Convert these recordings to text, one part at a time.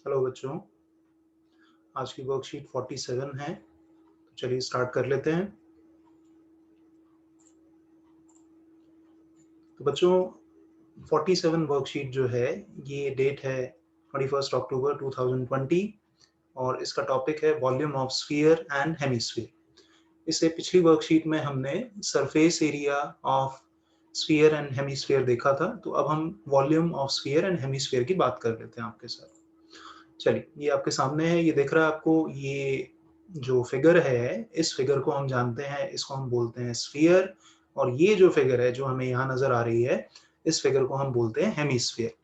Hello बच्चों, आज की वर्कशीट 47 है। तो चलिए स्टार्ट कर लेते हैं। तो बच्चों 47 वर्कशीट जो है, ये डेट है 21 अक्टूबर 2020 और इसका टॉपिक है volume of sphere and hemisphere. इससे पिछली वर्कशीट में हमने surface area of sphere and hemisphere देखा था, तो अब हम volume of sphere and hemisphere की बात कर लेते हैं आपके साथ। चलिए, ये आपके सामने है, ये दिख रहा है आपको। ये जो फिगर है, इस फिगर को हम जानते हैं, इसको हम बोलते हैं स्फीयर। और ये जो फिगर है, जो हमें यहाँ नजर आ रही है, इस फिगर को हम बोलते हैं हेमिस्फीयर।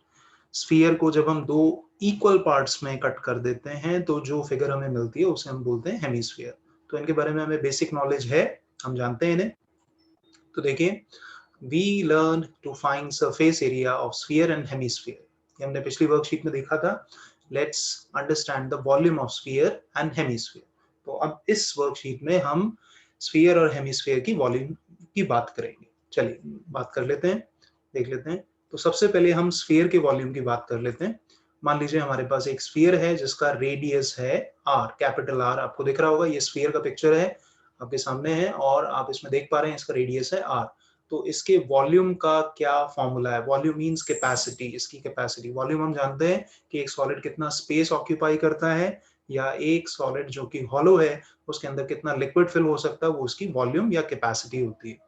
स्फीयर को जब हम दो इक्वल पार्ट्स में कट कर देते हैं, तो जो फिगर हमें मिलती है उसे हम बोलते हैं हेमिस्फीयर। तो इनके बारे में हमें बेसिक नॉलेज है, हम जानते हैं इन्हें। तो देखिए, we learn to find surface area of sphere and hemisphere. ये हमने पिछली वर्कशीट में देखा था। Let's understand the volume of sphere and hemisphere. तो अब इस वर्कशीट में हम स्फीयर और हेमिस्फीयर की वॉल्यूम की बात करेंगे। चलिए बात कर लेते हैं, देख लेते हैं। तो सबसे पहले हम स्फीयर के वॉल्यूम की बात कर लेते हैं। मान लीजिए हमारे पास एक स्फीयर है जिसका रेडियस है आर, कैपिटल आर। आपको दिख रहा होगा, ये स्फीयर का पिक्चर है, आपके सामने है और आप इसमें देख पा रहे हैं इसका रेडियस है आर। तो इसके वॉल्यूम का क्या फॉर्मूला है? वॉल्यूम मींस कैपेसिटी, इसकी कैपेसिटी। वॉल्यूम हम जानते हैं कि एक सॉलिड कितना स्पेस ऑक्यूपाई करता है, या एक सॉलिड जो कि हॉलो है उसके अंदर कितना लिक्विड फिल हो सकता है, वो उसकी वॉल्यूम या कैपेसिटी होती है।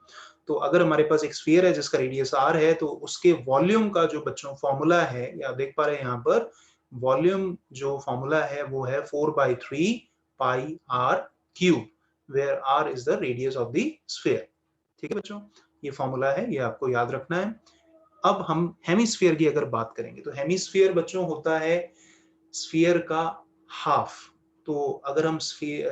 तो अगर हमारे पास एक स्फीयर है जिसका रेडियस आर है, तो उसके वॉल्यूम का जो बच्चों फॉर्मूला है, या देख पा रहे हैं यहाँ पर, वॉल्यूम जो फॉर्मूला है वो है 4/3 pi R cube, where R is the radius of the sphere. ठीक है बच्चों, ये फॉर्मूला है, ये आपको याद रखना है। अब हम हेमिस्फीयर की अगर बात करेंगे, तो हेमिस्फीयर बच्चों होता है स्फीयर का हाफ। तो अगर हम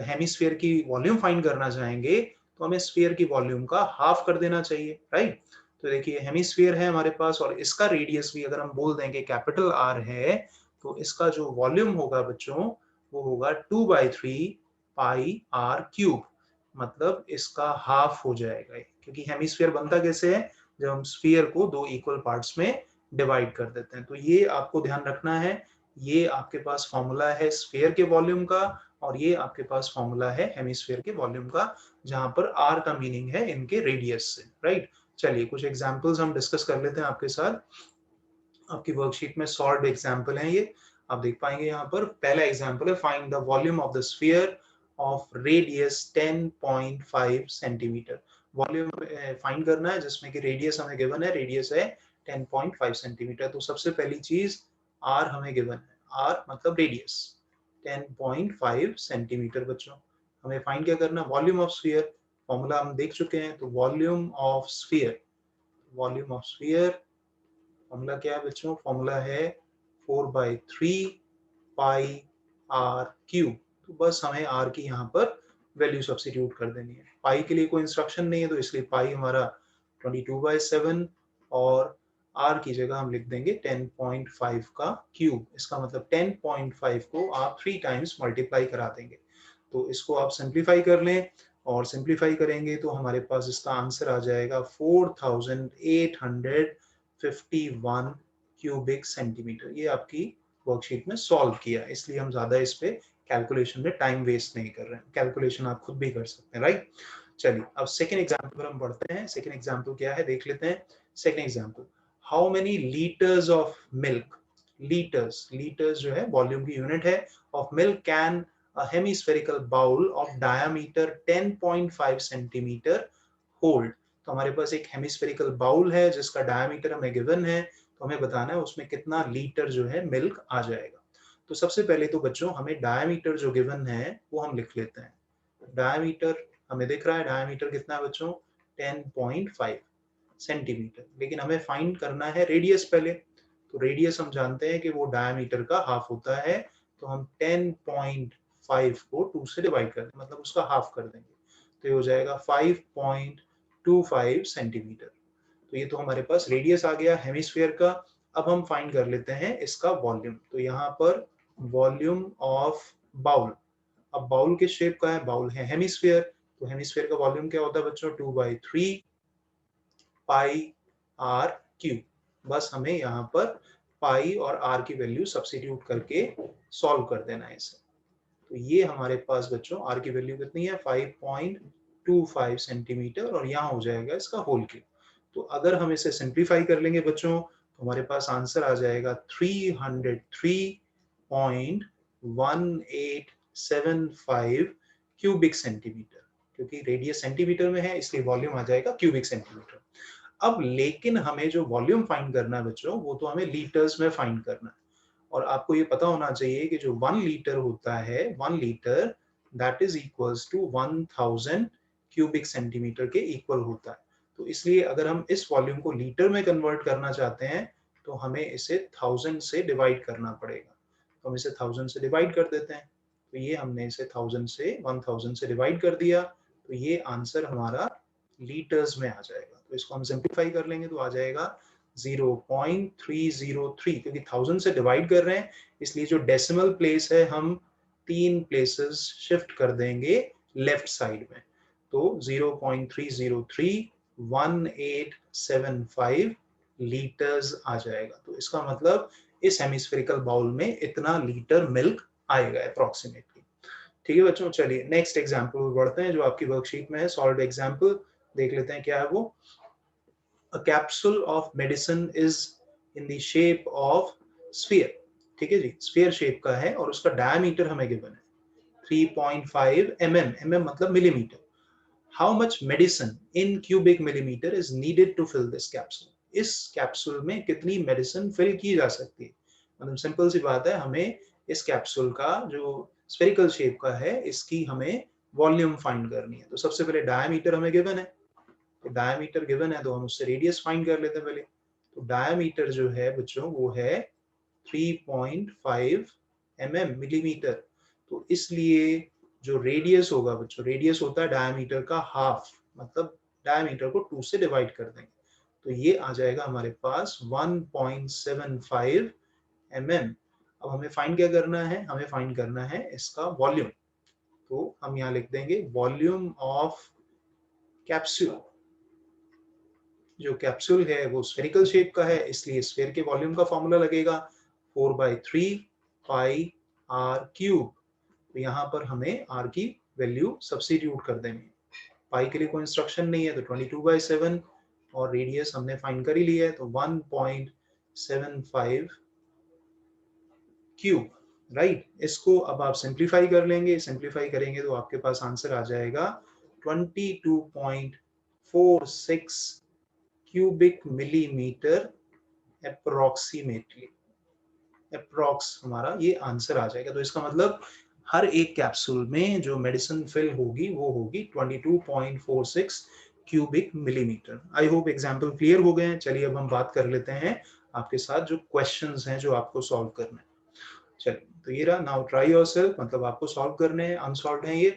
हेमिस्फीयर की वॉल्यूम फाइंड करना चाहेंगे, तो हमें स्फीयर की वॉल्यूम का हाफ कर देना चाहिए, राइट। तो देखिए, हेमिस्फीयर है हमारे पास और इसका रेडियस भी अगर हम बोल देंगे कैपिटल आर है, तो इसका जो वॉल्यूम होगा बच्चों, वो होगा 2/3 पाई आर क्यूब। मतलब इसका हाफ हो जाएगा, क्योंकि हेमिस्फीयर बनता कैसे है? जब हम स्फीयर को दो इक्वल पार्ट्स में डिवाइड कर देते हैं। तो ये आपको ध्यान रखना है। ये आपके पास फॉर्मूला है स्फीयर के वॉल्यूम का, और ये आपके पास फॉर्मूला है हेमिस्फीयर के वॉल्यूम का, जहां पर आर का मीनिंग है इनके रेडियस से, राइट। चलिए कुछ एग्जांपल्स हम डिस्कस कर लेते हैं आपके साथ। आपकी वर्कशीट में सॉल्व्ड एग्जांपल है ये, आप देख पाएंगे यहाँ पर। पहला एग्जांपल है, find the volume of the sphere of radius 10.5 centimetre. Volume find करना है जिसमें कि रेडियस हमें गिवन है, रेडियस है 10.5 सेंटीमीटर। तो सबसे पहली चीज आर हमें गिवन है, आर मतलब रेडियस 10.5 सेंटीमीटर। बच्चों हमें फाइंड क्या करना? Volume of sphere. फॉर्मूला हम देख चुके हैं, तो volume of sphere, volume of sphere formula क्या है बच्चों? फॉर्मूला है 4/3 पाई आर क्यूब। तो बस हमें आर की यहाँ पर वैल्यू सब्स्टिट्यूट कर देनी है। पाई के लिए कोई इंस्ट्रक्शन नहीं है, तो इसलिए पाई हमारा 22/7 और आर की जगह हम लिख देंगे 10.5 का क्यूब। इसका मतलब 10.5 को आप 3 टाइम्स मल्टीप्लाई करा देंगे। तो इसको आप सिंप्लीफाई कर लें, और सिंप्लीफाई करेंगे तो हमारे पास इसका आंसर आ जाएगा 4851 क्यूबिक सेंटीमीटर। ये आपकी वर्कशीट में सॉल्व किया, इसलिए हम ज्यादा इस पे कैलकुलेशन में टाइम वेस्ट नहीं कर रहे हैं। कैलकुलेशन आप खुद भी कर सकते हैं, राइट। चलिए अब सेकंड एग्जांपल पर हम बढ़ते हैं। सेकंड एग्जांपल क्या है देख लेते हैं। Second example, how many litres of milk, litres, litres जो है वॉल्यूम की यूनिट है, of milk can a hemispherical bowl of diameter 10.5 centimetre hold. तो हमारे पास एक हेमिस्फेरिकल बाउल है जिसका डायमीटर हमें गिवन है, तो हमें बताना है उसमें कितना लीटर जो है मिल्क आ जाएगा। तो सबसे पहले तो बच्चों हमें डायमीटर जो गिवन है वो हम लिख लेते हैं। डायमीटर हमें दिख रहा है, डायमीटर कितना है बच्चों? 10.5 सेंटीमीटर। लेकिन हमें फाइंड करना है रेडियस पहले। तो रेडियस हम जानते हैं कि वो डायमीटर का हाफ होता है, तो हम 10.5 को 2 से डिवाइड कर दें, मतलब उसका हाफ कर देंगे, तो ये हो जाएगा 5.25 सेंटीमीटर। तो ये तो हमारे पास रेडियस आ गया हेमिस्फीयर का। अब हम फाइंड कर लेते हैं इसका वॉल्यूम। तो यहाँ पर वॉल्यूम ऑफ बाउल, अब बाउल किस शेप का है? बाउल है हेमिस्फीयर, तो हेमिस्फीयर का वॉल्यूम क्या होता है बच्चों? 2/3 पाई आर क्यूब। बस हमें यहाँ पर पाई और आर की वैल्यू सब्स्टिट्यूट करके सॉल्व कर देना है इसे। तो ये हमारे पास बच्चों आर की वैल्यू कितनी है 5.25 सेंटीमीटर और यहाँ हो जाएगा इसका होल क्यूब। तो अगर हम इसे सिंप्लीफाई कर लेंगे बच्चों तो हमारे पास आंसर आ जाएगा 303.1875 क्यूबिक सेंटीमीटर, क्योंकि रेडियस सेंटीमीटर में है इसलिए वॉल्यूम आ जाएगा क्यूबिक सेंटीमीटर। अब लेकिन हमें जो वॉल्यूम फाइंड करना है बच्चों वो तो हमें लीटर्स में फाइंड करना है, और आपको ये पता होना चाहिए कि जो 1 लीटर होता है 1 litre that is equals to 1000 cubic centimetre के इक्वल होता है। तो इसलिए अगर हम इस वॉल्यूम को लीटर में कन्वर्ट करना चाहते हैं तो हमें इसे 1000 से डिवाइड करना पड़ेगा। तो हम इसे 1000 से डिवाइड कर देते हैं। तो ये हमने इसे 1000 से 1000 से डिवाइड कर दिया, तो ये आंसर हमारा लीटर्स में आ जाएगा। तो इसको हम सिंप्लीफाई कर लेंगे तो आ जाएगा 0.303, क्योंकि 1000 से डिवाइड कर रहे हैं इसलिए जो डेसिमल प्लेस है हम 3 प्लेसेस शिफ्ट कर देंगे लेफ्ट साइड में। तो 0.3031875 लीटर्स आ जाएगा। तो इसका मतलब इस हेमिस्फेरिकल बाउल में इतना लीटर मिल्क आएगा अप्रोक्सीमेटली। ठीक है बच्चों, चलिए नेक्स्ट एग्जांपल बढ़ते हैं जो आपकी वर्कशीट में है। सॉल्व एग्जांपल देख लेते हैं क्या है वो। A capsule of medicine is in the shape of sphere। ठीक है जी, स्फीयर शेप का है और उसका डायमीटर हमें गिवन है 3.5 mm, mm मतलब millimetre. How much medicine in cubic millimeter is needed to fill this capsule? इस कैप्सूल में कितनी मेडिसिन फिल की जा सकती है। मतलब सिंपल सी बात है, हमें इस कैप्सूल का जो स्फेरिकल शेप का है इसकी हमें वॉल्यूम फाइंड करनी है। तो सबसे पहले डायमीटर हमें गिवन है, तो डायमीटर गिवन है तो हम उससे रेडियस फाइंड कर लेते हैं पहले। तो डायमीटर जो है बच्चों वो है 3.5 mm मिलीमीटर। तो इसलिए जो रेडियस होगा बच्चों, रेडियस होता है डायमीटर का हाफ, मतलब डायमीटर को 2 से डिवाइड कर देंगे तो ये आ जाएगा हमारे पास 1.75 mm। अब हमें फाइंड क्या करना है, हमें फाइंड करना है इसका वॉल्यूम। तो हम यहाँ लिख देंगे वॉल्यूम ऑफ कैप्सूल। जो कैप्सूल है वो स्फेरिकल शेप का है इसलिए स्फेयर के वॉल्यूम का फॉर्मूला लगेगा 4/3 पाई आर क्यूब। तो यहाँ पर हमें आर की वैल्यू सब्स्टिट्यूट कर देंगे। पाई के लिए कोई इंस्ट्रक्शन नहीं है तो 22/7 और रेडियस हमने फाइंड कर ही लिया है तो 1.75 क्यूब, राइट। इसको अब आप सिंप्लीफाई कर लेंगे, सिंप्लीफाई करेंगे तो आपके पास आंसर आ जाएगा 22.46 क्यूबिक मिलीमीटर अप्रोक्सीमेटली। अप्रोक्स हमारा ये आंसर आ जाएगा। तो इसका मतलब हर एक कैप्सूल में जो मेडिसिन फिल होगी वो होगी 22.46 cubic millimetre. I hope example clear हो गए हैं। चलिए अब हम बात कर लेते हैं आपके साथ जो क्वेश्चंस हैं जो आपको सॉल्व करने हैं। चलिए तो ये रहा, नाउ ट्राई योरसेल्फ, मतलब आपको सॉल्व करने हैं, अनसॉल्व्ड है ये।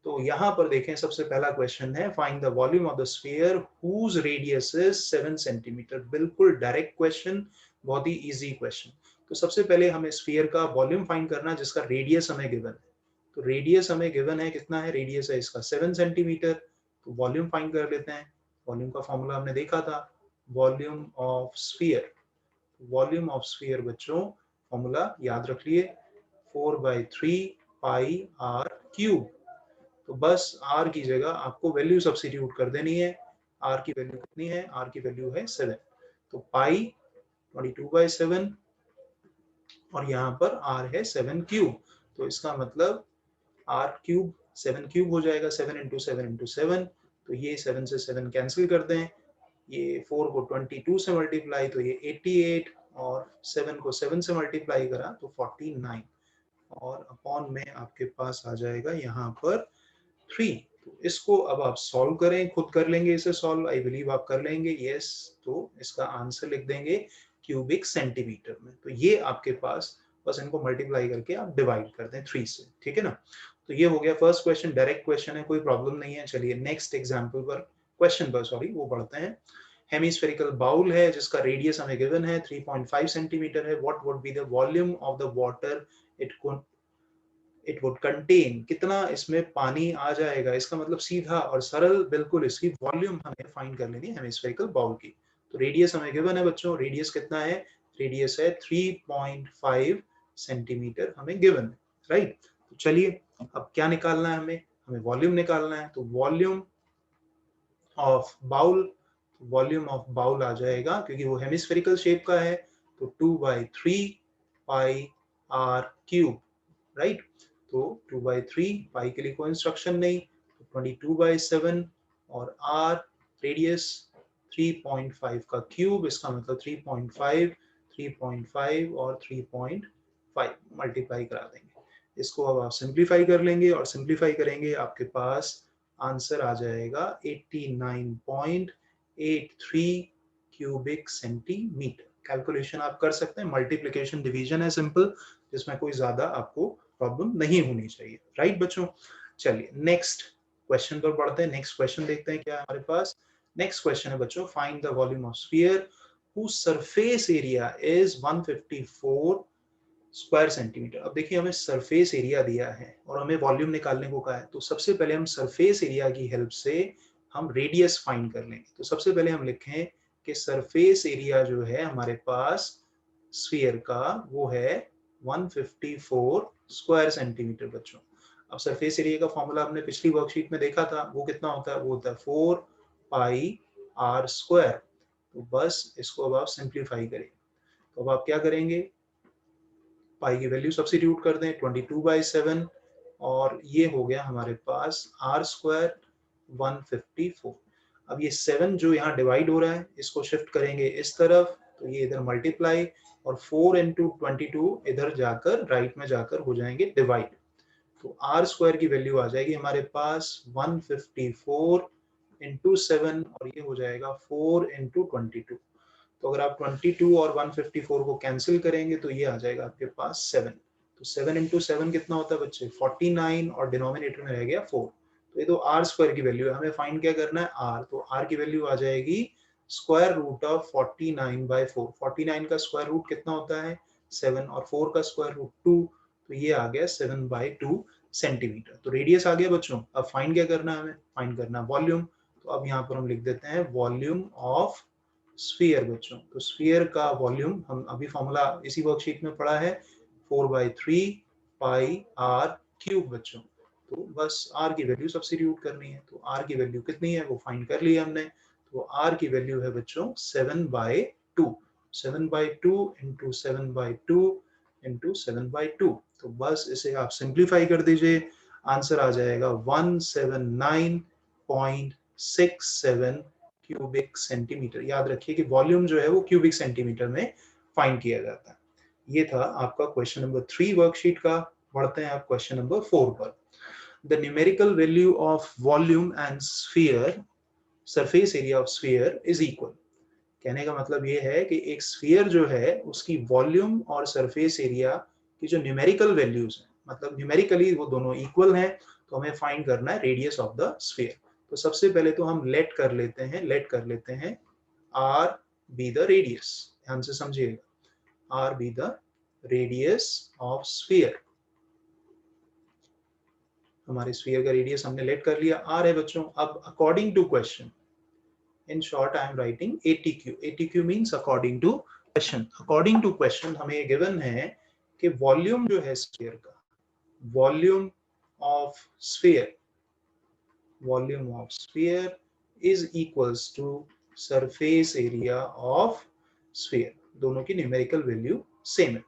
तो यहाँ पर देखें सबसे पहला क्वेश्चन है find the volume of the sphere whose radius is 7 centimetre. बिल्कुल डायरेक्ट क्वेश्चन, बहुत ही इजी क्वेश्चन। तो सबसे पहले हमें स्फीयर का वॉल्यूम फाइंड करना है जिसका रेडियस हमें गिवन है। तो रेडियस हमें गिवन है, कितना है रेडियस है इसका 7 सेंटीमीटर। तो वॉल्यूम फाइंड कर लेते हैं। वॉल्यूम का फॉर्मूला हमने देखा था, volume of sphere. Volume of sphere बच्चों फॉर्मूला याद रख लिए 4/3 पाई आर क्यूब। तो बस आर की जगह आपको वैल्यू सब्स्टिट्यूट कर देनी है। आर की वैल्यू कितनी है, आर की वैल्यू है 7। तो पाई 22/7 और यहाँ पर आर है 7 क्यूब। तो इसका मतलब आर क्यूब 7 क्यूब हो जाएगा, 7 इंटू 7 इंटू 7। तो ये 7 से 7 कैंसिल कर दें, ये 4 को 22 से मल्टीप्लाई तो ये 88 और 7 को 7 से मल्टीप्लाई करा तो 49 और अपॉन में आपके पास आ जाएगा यहाँ पर 3। तो इसको अब आप सॉल्व करें, खुद कर लेंगे इसे सॉल्व, आई बिलीव आप कर लेंगे, यस। तो इसका आंसर लिख देंगे क्यूबिक सेंटीमीटर में। तो ये आपके पास, बस इनको मल्टीप्लाई करके आप डिवाइड कर दें 3 से, ठीक है ना। तो ये हो गया फर्स्ट क्वेश्चन, डायरेक्ट क्वेश्चन है, कोई प्रॉब्लम नहीं है। चलिए नेक्स्ट एग्जाम्पल पर, क्वेश्चन पर सॉरी, वो पढ़ते हैं। हेमिस्फेरिकल बाउल है जिसका रेडियस हमें गिवन है 3.5 सेंटीमीटर है। What would be the volume of the water it would contain. कितना इसमें पानी आ जाएगा, इसका मतलब सीधा और सरल बिल्कुल इसकी वॉल्यूम हमें फाइंड कर लेनी है हेमिस्फेरिकल बाउल की। तो रेडियस हमें गिवन है बच्चों, रेडियस कितना है रेडियस है 3.5 सेंटीमीटर हमें गिवन है, राइट। तो चलिए अब क्या निकालना है हमें वॉल्यूम निकालना है। तो वॉल्यूम ऑफ बाउल आ जाएगा, क्योंकि वो हेमिस्फेरिकल शेप का है, तो 2/3 पाई r क्यूब, राइट। तो 2/3 पाई के लिए कोई इंस्ट्रक्शन नहीं, तो 22/7 और r रेडियस 3.5 का क्यूब, इसका मतलब 3.5 3.5 और 3.5 मल्टीप्लाई करा देंगे। इसको अब आप सिंप्लीफाई कर लेंगे और सिंप्लीफाई करेंगे आपके पास आंसर आ जाएगा 89.83 क्यूबिक सेंटीमीटर। कैलकुलेशन आप कर सकते हैं, मल्टीप्लिकेशन डिवीजन है सिंपल, जिसमें कोई ज्यादा आपको प्रॉब्लम नहीं होनी चाहिए, राइट बच्चों। चलिए नेक्स्ट क्वेश्चन पर बढ़ते हैं। नेक्स्ट क्वेश्चन देखते हैं क्या है हमारे पास। नेक्स्ट क्वेश्चन है बच्चों, find the volume of sphere whose surface area is 154 square centimetre. अब देखिए हमें सरफेस एरिया दिया है और हमें वॉल्यूम निकालने को कहा है, तो सबसे पहले हम सरफेस एरिया की हेल्प से हम रेडियस फाइंड कर लेंगे। तो सबसे पहले हम लिखें कि सरफेस एरिया जो है हमारे पास स्फीयर का वो है 154 स्क्वायर सेंटीमीटर बच्चों। अब सरफेस एरिया का फॉर्मूला हमने पिछली वर्कशीट में देखा था, वो कितना होता है, वो होता है 4 पाई r स्क्वायर। तो बस इसको अब आप सिंप्लीफाई करें। तो अब आप क्या करेंगे, पाई की वैल्यू सब्स्टिट्यूट कर दें 22/7 और ये हो गया हमारे पास r स्क्वायर 154। अब ये 7 जो यहाँ डिवाइड हो रहा है इसको शिफ्ट करेंगे इस तरफ, तो ये इधर मल्टीप्लाई और 4 इंटू 22 इधर जाकर राइट में जाकर हो जाएंगे डिवाइड। तो r स्क्वायर की वैल्यू आ जाएगी हमारे पास 154 इंटू 7 और ये हो जाएगा 4 इंटू 22। तो अगर आप 22 और 154 को कैंसिल करेंगे तो ये आ जाएगा आपके पास 7। तो 7 इंटू 7 कितना होता है बच्चे, 49 और डिनोमिनेटर में रह गया 4। तो ये तो r स्क्वायर की वैल्यू है, हमें फाइंड क्या करना है r। तो r की वैल्यू आ जाएगी स्क्वायर रूट ऑफ 49/4। 49 का स्क्वायर रूट कितना होता है 7 और 4 का स्क्वायर रूट 2, तो ये आ गया 7/2 सेंटीमीटर। तो रेडियस आ गया बच्चों। अब फाइंड क्या करना है, हमें फाइंड करना है वॉल्यूम। तो अब यहाँ पर हम लिख देते हैं वॉल्यूम ऑफ स्फीयर बच्चों। तो स्फीयर का वॉल्यूम हम अभी फॉर्मूला इसी वर्कशीट में पढ़ा है 4/3 पाई r क्यूब बच्चों। तो बस r की वैल्यू सब्स्टिट्यूट करनी है। तो r की वैल्यू कितनी है वो फाइंड कर लिया हमने। तो r की वैल्यू है बच्चों 7/2। 7/2 इंटू 7/2 इंटू 7/2। तो बस इसे आप सिंप्लीफाई कर दीजिए, आंसर आ जाएगा 179.67 क्यूबिक सेंटीमीटर। याद रखिए कि वॉल्यूम जो है वो क्यूबिक सेंटीमीटर में फाइंड किया जाता है। ये था आपका क्वेश्चन नंबर 3 वर्कशीट का। बढ़ते हैं आप क्वेश्चन नंबर 4 पर। The numerical value of volume and sphere surface area of sphere is equal. कहने का मतलब ये है कि एक स्फीयर जो है उसकी वॉल्यूम और सरफेस एरिया की जो न्यूमेरिकल वैल्यूज हैं, मतलब न्यूमेरिकली वो दोनों इक्वल हैं, तो हमें फाइंड करना है रेडियस ऑफ द स्फीयर। तो सबसे पहले तो हम लेट कर लेते हैं r be the radius। ध्यान से समझिएगा, r be the radius of sphere। हमारे स्फीयर का रेडियस हमने लेट कर लिया, r है बच्चों। अब according to question, in short I am writing ATQ। ATQ means according to question। according to question हमें ये given है कि वॉल्यूम जो है स्फीयर का, volume of sphere is equals to surface area of sphere. दोनों की न्यूमेरिकल वैल्यू सेम है।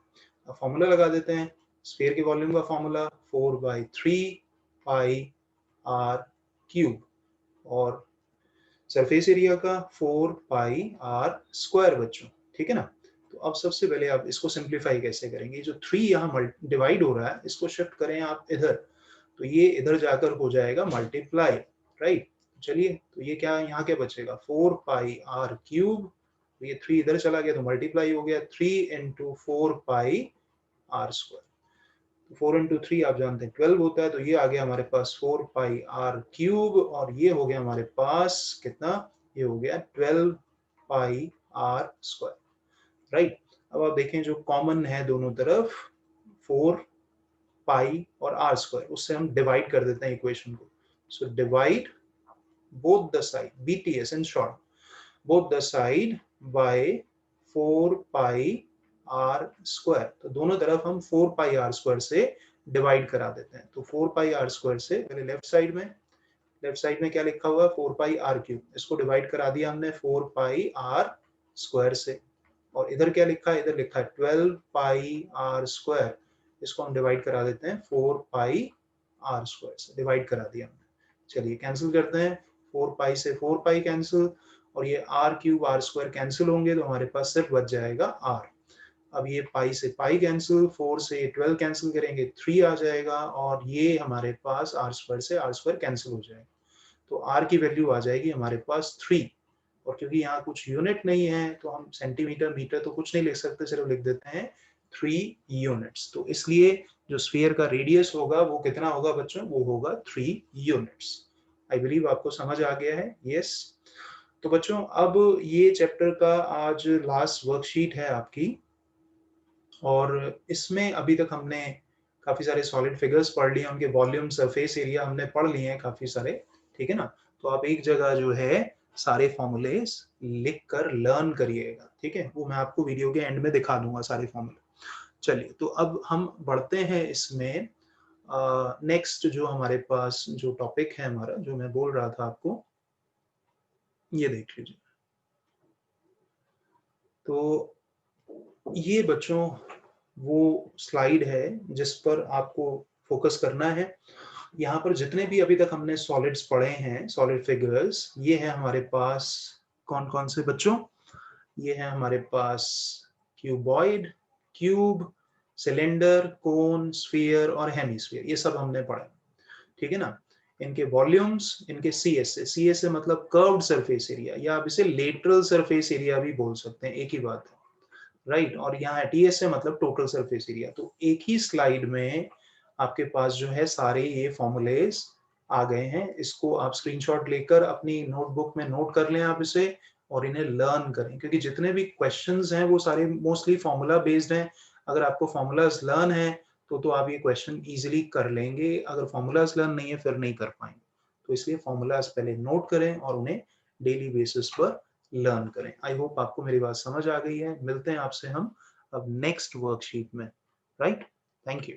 अब फॉर्मूला लगा देते हैं। स्फीयर के वॉल्यूम का फॉर्मूला 4/3 पाई r क्यूब और सरफेस एरिया का 4 पाई r स्क्वायर बच्चों, ठीक है ना। तो अब सबसे पहले आप इसको सिंप्लीफाई कैसे करेंगे, जो 3 यहाँ डिवाइड हो रहा है इसको शिफ्ट करें आप इधर, तो ये इधर जाकर हो जाएगा मल्टीप्लाई, राइट। चलिए तो ये क्या यहाँ क्या बचेगा 4 पाई r क्यूब, तो ये 3 इधर चला गया तो मल्टीप्लाई हो गया 3 इंटू 4 पाई r स्क्वायर। 4 इंटू 3 आप जानते हैं 12 होता है, तो ये आ गया हमारे पास 4 पाई r क्यूब और ये हो गया हमारे पास कितना, ये हो गया 12 पाई r स्क्वायर, राइट। अब आप देखें जो कॉमन है दोनों तरफ 4 पाई और r स्क्वायर, उससे हम डिवाइड कर देते हैं इक्वेशन को। So divide both the side, BTS in short, both the side by 4 pi R square, तो दोनों तरफ हम 4 पाई आर स्क्वायर से डिवाइड करा देते हैं। तो 4 पाई आर स्क्वायर से पहले लेफ्ट साइड में क्या लिखा हुआ है 4 पाई आर क्यूब, इसको डिवाइड करा दिया हमने 4 पाई आर स्क्वायर से। और इधर क्या लिखा है, इधर लिखा है 12 पाई आर स्क्वायर, इसको हम डिवाइड करा देते हैं 4 पाई आर स्क्वायर से, डिवाइड करा दिया हमने। चलिए कैंसिल करते हैं, 4 पाई से 4 पाई कैंसिल, और ये R cube R square cancel होंगे तो हमारे पास सिर्फ बच जाएगा आर। अब ये पाई से पाई कैंसिल, 4 से 12 कैंसिल करेंगे 3 आ जाएगा, और ये हमारे पास आर स्क्वायर से आर स्क्वायर कैंसिल हो जाएगा, तो आर की वैल्यू आ जाएगी हमारे पास 3। और क्योंकि यहाँ कुछ यूनिट नहीं है तो हम सेंटीमीटर मीटर तो कुछ नहीं लिख सकते, सिर्फ लिख देते हैं 3 यूनिट्स। तो इसलिए जो स्फीयर का रेडियस होगा वो कितना होगा बच्चों, वो होगा 3 यूनिट्स। आई बिलीव आपको समझ आ गया है। यस तो बच्चों अब ये चैप्टर का आज लास्ट वर्कशीट है आपकी, और इसमें अभी तक हमने काफी सारे सॉलिड फिगर्स पढ़ लिए, उनके वॉल्यूम सरफेस एरिया हमने पढ़ लिए हैं काफी सारे, ठीक है ना। तो आप एक जगह जो है सारे फॉर्मूलेस लिख कर लर्न करिएगा, ठीक है, वो मैं आपको वीडियो के एंड में दिखा दूंगा सारे फॉर्मूले। चलिए तो अब हम बढ़ते हैं इसमें नेक्स्ट जो हमारे पास जो टॉपिक है हमारा, जो मैं बोल रहा था आपको, ये देख लीजिए। तो ये बच्चों वो स्लाइड है जिस पर आपको फोकस करना है। यहाँ पर जितने भी अभी तक हमने सॉलिड्स पढ़े हैं, सॉलिड फिगर्स, ये है हमारे पास कौन कौन से बच्चों, ये है हमारे पास क्यूबॉइड, क्यूब, सिलेंडर, कोन, स्फीयर और हेमीस्फीयर, ये सब हमने पढ़ा, ठीक है ना। इनके वॉल्यूम्स, इनके सी एस से मतलब कर्व्ड सरफेस एरिया, या आप इसे लेटरल सरफेस एरिया भी बोल सकते हैं, एक ही बात है, राइट। और यहाँ टी एस से मतलब टोटल सरफेस एरिया। तो एक ही स्लाइड में आपके पास जो है सारे ये फॉर्मूलेस आ गए हैं। इसको आप स्क्रीनशॉट लेकर अपनी नोटबुक में नोट कर लें आप इसे, और इन्हें लर्न करें, क्योंकि जितने भी क्वेश्चंस हैं वो सारे मोस्टली फॉर्मूला बेस्ड हैं। अगर आपको फॉर्मूलाज लर्न है तो आप ये क्वेश्चन इजीली कर लेंगे, अगर फॉर्मूलाज लर्न नहीं है फिर नहीं कर पाएंगे। तो इसलिए फॉर्मूलाज पहले नोट करें और उन्हें डेली बेसिस पर लर्न करें। आई होप आपको मेरी बात समझ आ गई है। मिलते हैं आपसे हम अब नेक्स्ट वर्कशीट में, राइट। Thank you.